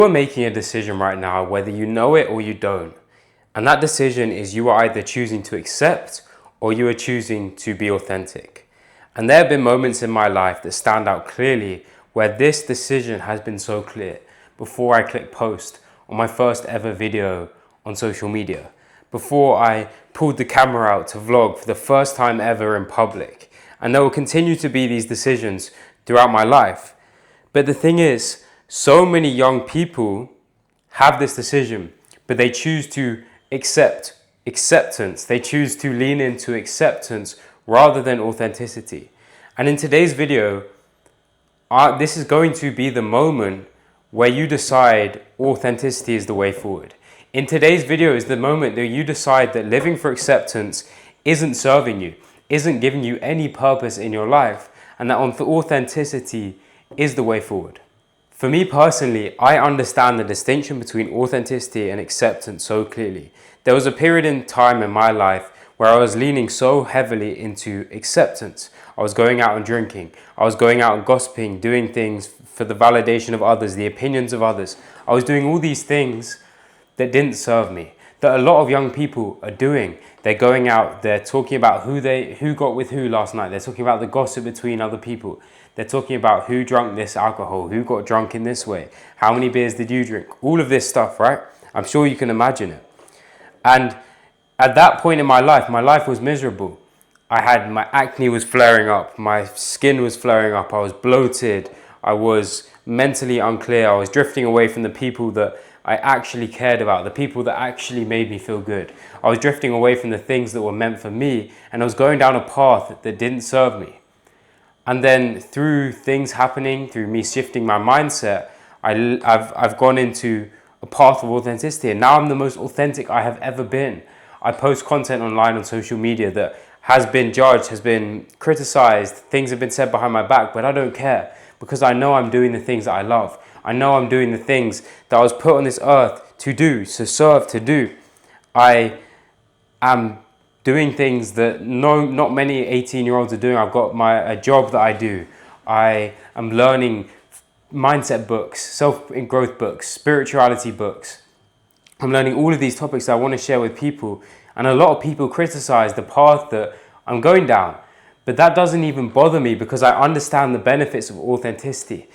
You're making a decision right now, whether you know it or you don't. And that decision is you are either choosing to accept or you are choosing to be authentic. And there have been moments in my life that stand out clearly where this decision has been so clear before I clicked post on my first ever video on social media, before I pulled the camera out to vlog for the first time ever in public. And there will continue to be these decisions throughout my life. But the thing is, so many young people have this decision, but they choose to acceptance. They choose to lean into acceptance rather than authenticity. And in today's video, this is going to be the moment where you decide authenticity is the way forward. In today's video is the moment that you decide that living for acceptance isn't serving you, isn't giving you any purpose in your life, and that authenticity is the way forward. For me personally, I understand the distinction between authenticity and acceptance so clearly. There was a period in time in my life where I was leaning so heavily into acceptance. I was going out and drinking. I was going out and gossiping, doing things for the validation of others, the opinions of others. I was doing all these things that didn't serve me, that a lot of young people are doing. They're going out, they're talking about who got with who last night. They're talking about the gossip between other people. They're talking about who drank this alcohol, who got drunk in this way, how many beers did you drink, all of this stuff, right? I'm sure you can imagine it. And at that point in my life was miserable. My acne was flaring up, my skin was flaring up, I was bloated, I was mentally unclear, I was drifting away from the people that I actually cared about, the people that actually made me feel good. I was drifting away from the things that were meant for me, and I was going down a path that didn't serve me. And then through things happening, through me shifting my mindset, I've gone into a path of authenticity, and now I'm the most authentic I have ever been. I post content online on social media that has been judged, has been criticized, things have been said behind my back, but I don't care because I know I'm doing the things that I love. I know I'm doing the things that I was put on this earth to do, to serve, to do. I am doing things that not many 18-year-olds are doing. I've got a job that I do. I am learning mindset books, self-growth books, spirituality books. I'm learning all of these topics that I want to share with people. And a lot of people criticize the path that I'm going down. But that doesn't even bother me because I understand the benefits of authenticity.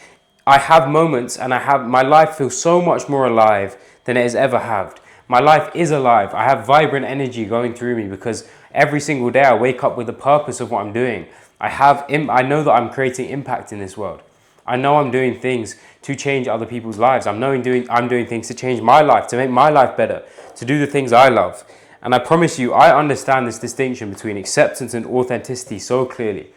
I have moments and my life feels so much more alive than it has ever had. My life is alive. I have vibrant energy going through me because every single day I wake up with the purpose of what I'm doing. I know that I'm creating impact in this world. I know I'm doing things to change other people's lives. I'm doing things to change my life, to make my life better, to do the things I love. And I promise you, I understand this distinction between acceptance and authenticity so clearly.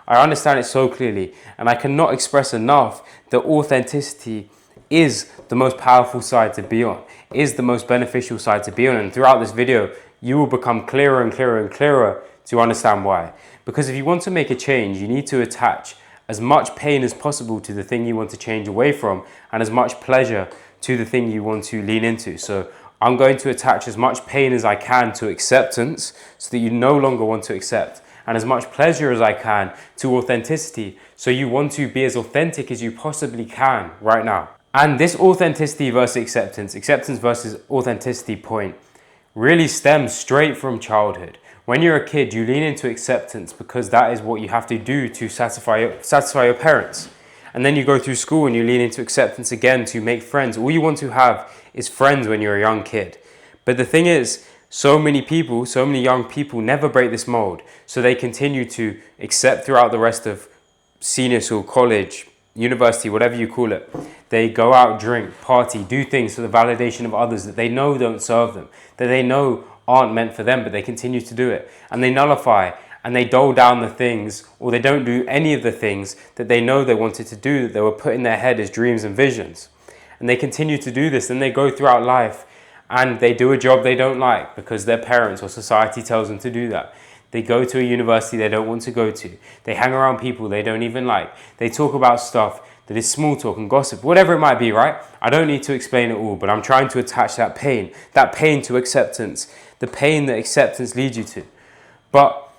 I understand it so clearly, and I cannot express enough that authenticity is the most powerful side to be on, is the most beneficial side to be on. And throughout this video, you will become clearer and clearer and clearer to understand why. Because if you want to make a change, you need to attach as much pain as possible to the thing you want to change away from, and as much pleasure to the thing you want to lean into. So I'm going to attach as much pain as I can to acceptance so that you no longer want to accept, and as much pleasure as I can to authenticity so you want to be as authentic as you possibly can right now. And this authenticity versus acceptance versus authenticity point really stems straight from childhood. When you're a kid, you lean into acceptance because that is what you have to do to satisfy your parents. And then you go through school and you lean into acceptance again to make friends. All you want to have is friends when you're a young kid. But the thing is, so many young people never break this mold. So they continue to accept throughout the rest of senior school, college, university, whatever you call it. They go out, drink, party, do things for the validation of others that they know don't serve them, that they know aren't meant for them, but they continue to do it. And they nullify and they dull down the things, or they don't do any of the things that they know they wanted to do, that they were put in their head as dreams and visions. And they continue to do this, and they go throughout life and they do a job they don't like because their parents or society tells them to do that. They go to a university they don't want to go to. They hang around people they don't even like. They talk about stuff that is small talk and gossip, whatever it might be, right? I don't need to explain it all, but I'm trying to attach that pain to acceptance, the pain that acceptance leads you to. But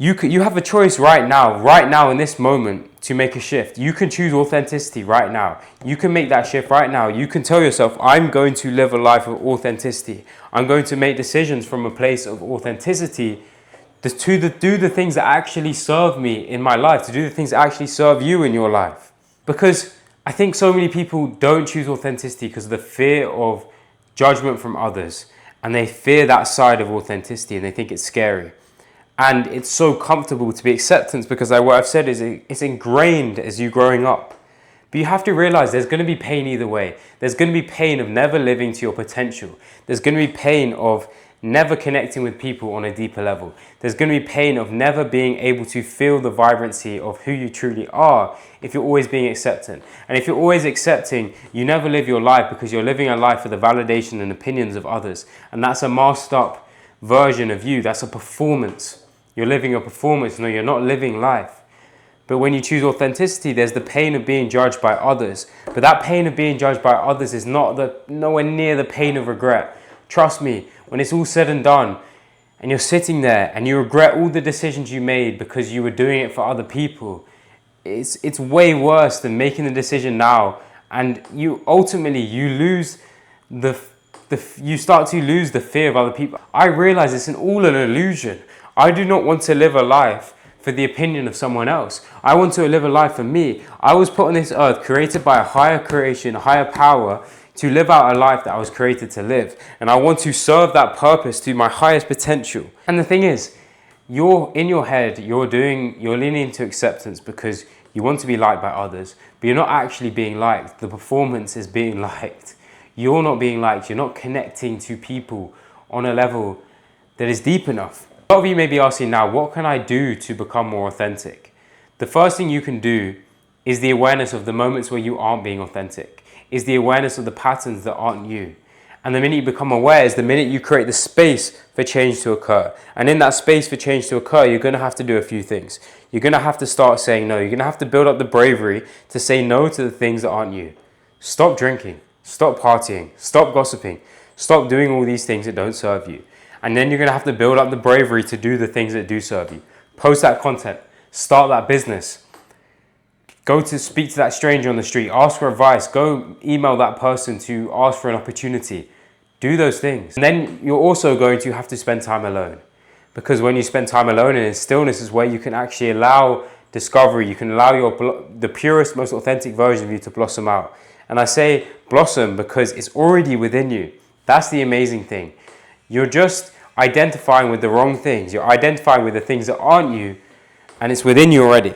You have a choice right now in this moment to make a shift. You can choose authenticity right now. You can make that shift right now. You can tell yourself, I'm going to live a life of authenticity. I'm going to make decisions from a place of authenticity to do the things that actually serve me in my life, to do the things that actually serve you in your life. Because I think so many people don't choose authenticity because of the fear of judgment from others. And they fear that side of authenticity and they think it's scary. And it's so comfortable to be acceptance because like what I've said is it's ingrained as you growing up. But you have to realize there's going to be pain either way. There's going to be pain of never living to your potential. There's going to be pain of never connecting with people on a deeper level. There's going to be pain of never being able to feel the vibrancy of who you truly are if you're always being accepting. And if you're always accepting, you never live your life because you're living a life for the validation and opinions of others. And that's a masked up version of you. That's a performance. You're living a performance. No, you're not living life. But when you choose authenticity, there's the pain of being judged by others. But that pain of being judged by others is nowhere near the pain of regret. Trust me, when it's all said and done, and you're sitting there and you regret all the decisions you made because you were doing it for other people, it's way worse than making the decision now. And you lose you start to lose the fear of other people. I realize it's all an illusion. I do not want to live a life for the opinion of someone else. I want to live a life for me. I was put on this earth, created by a higher creation, a higher power, to live out a life that I was created to live. And I want to serve that purpose to my highest potential. And the thing is, you're in your head, you're leaning into acceptance because you want to be liked by others, but you're not actually being liked. The performance is being liked. You're not being liked. You're not connecting to people on a level that is deep enough. A lot of you may be asking now, what can I do to become more authentic? The first thing you can do is the awareness of the moments where you aren't being authentic, is the awareness of the patterns that aren't you. And the minute you become aware is the minute you create the space for change to occur. And in that space for change to occur, you're going to have to do a few things. You're going to have to start saying no. You're going to have to build up the bravery to say no to the things that aren't you. Stop drinking. Stop partying. Stop gossiping. Stop doing all these things that don't serve you. And then you're going to have to build up the bravery to do the things that do serve you. Post that content. Start that business. Go to speak to that stranger on the street. Ask for advice. Go email that person to ask for an opportunity. Do those things. And then you're also going to have to spend time alone. Because when you spend time alone and in stillness is where you can actually allow discovery. You can allow the purest, most authentic version of you to blossom out. And I say blossom because it's already within you. That's the amazing thing. You're just identifying with the wrong things. You're identifying with the things that aren't you, and it's within you already.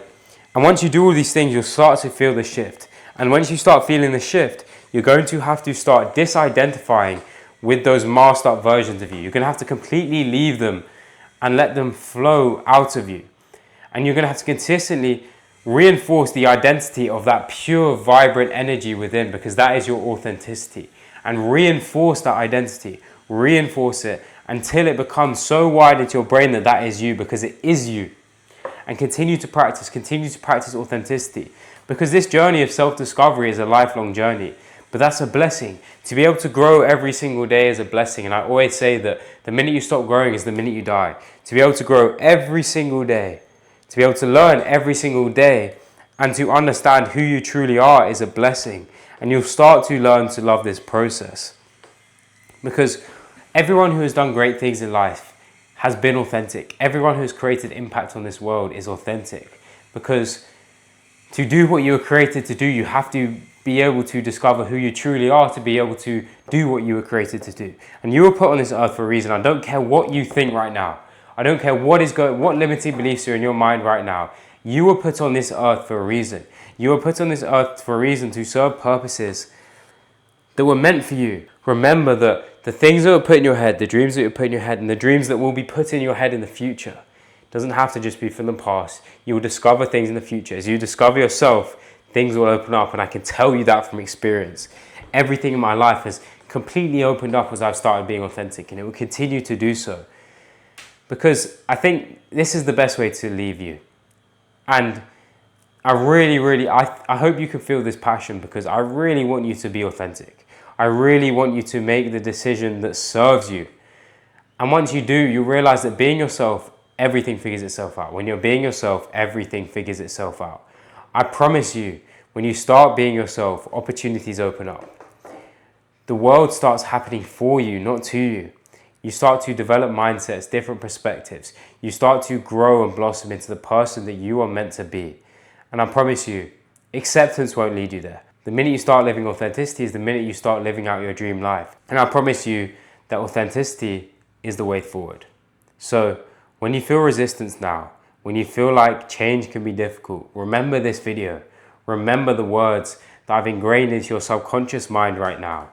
And once you do all these things, you'll start to feel the shift. And once you start feeling the shift, you're going to have to start disidentifying with those masked up versions of you. You're going to have to completely leave them and let them flow out of you. And you're going to have to consistently reinforce the identity of that pure, vibrant energy within, because that is your authenticity. And reinforce that identity. Reinforce it until it becomes so wide into your brain that that is you, because it is you. And continue to practice authenticity, because this journey of self-discovery is a lifelong journey. But that's a blessing. To be able to grow every single day is a blessing. And I always say that the minute you stop growing is the minute you die. To be able to grow every single day, to be able to learn every single day, and to understand who you truly are is a blessing. And you'll start to learn to love this process. Because everyone who has done great things in life has been authentic. Everyone who's created impact on this world is authentic. Because to do what you were created to do, you have to be able to discover who you truly are to be able to do what you were created to do. And you were put on this earth for a reason. I don't care what you think right now. I don't care what limiting beliefs are in your mind right now. You were put on this earth for a reason. You were put on this earth for a reason to serve purposes that were meant for you. Remember that the things that were put in your head, the dreams that were put in your head, and the dreams that will be put in your head in the future, doesn't have to just be from the past. You will discover things in the future. As you discover yourself, things will open up, and I can tell you that from experience. Everything in my life has completely opened up as I've started being authentic, and it will continue to do so. Because I think this is the best way to leave you. And I really, I hope you can feel this passion, because I really want you to be authentic. I really want you to make the decision that serves you. And once you do, you realize that being yourself everything figures itself out. When you're being yourself, everything figures itself out. I promise you, when you start being yourself, opportunities open up. The world starts happening for you, not to you. You start to develop mindsets, different perspectives. You start to grow and blossom into the person that you are meant to be. And I promise you, acceptance won't lead you there. The minute you start living authenticity is the minute you start living out your dream life. And I promise you that authenticity is the way forward. So when you feel resistance now, when you feel like change can be difficult, remember this video. Remember the words that I've ingrained into your subconscious mind right now.